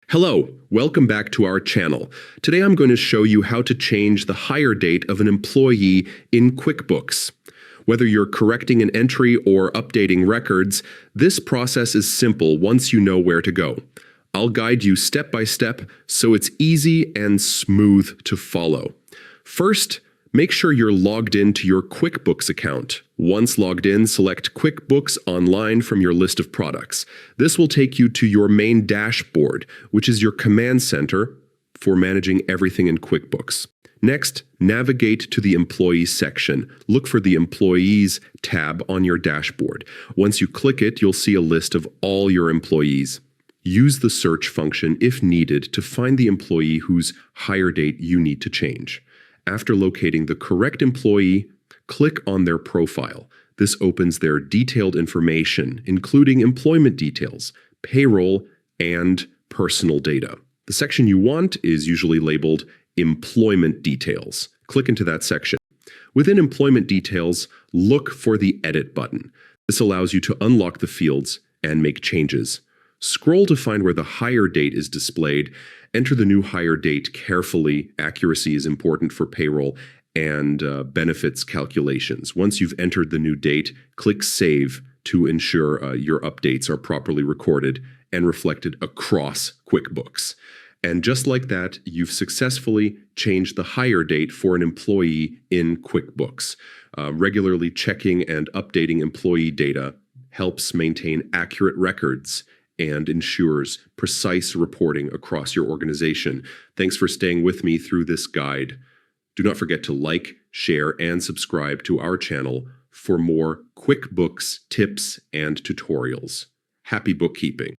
Hello, welcome back to our channel. Today I'm going to show you how to change the hire date of an employee in QuickBooks. Whether you're correcting an entry or updating records, this process is simple once you know where to go. I'll guide you step by step so it's easy and smooth to follow. First, make sure you're logged into your QuickBooks account. Once logged in, select QuickBooks Online from your list of products. This will take you to your main dashboard, which is your command center for managing everything in QuickBooks. Next, navigate to the Employees section. Look for the Employees tab on your dashboard. Once you click it, you'll see a list of all your employees. Use the search function if needed to find the employee whose hire date you need to change. After locating the correct employee, click on their profile. This opens their detailed information, including employment details, payroll, and personal data. The section you want is usually labeled Employment Details. Click into that section. Within Employment Details, look for the Edit button. This allows you to unlock the fields and make changes. Scroll to find where the hire date is displayed. Enter the new hire date carefully. Accuracy is important for payroll and benefits calculations. Once you've entered the new date, click Save to ensure your updates are properly recorded and reflected across QuickBooks. And just like that, you've successfully changed the hire date for an employee in QuickBooks. Regularly checking and updating employee data helps maintain accurate records and ensures precise reporting across your organization. Thanks for staying with me through this guide. Do not forget to like, share, and subscribe to our channel for more QuickBooks tips and tutorials. Happy bookkeeping!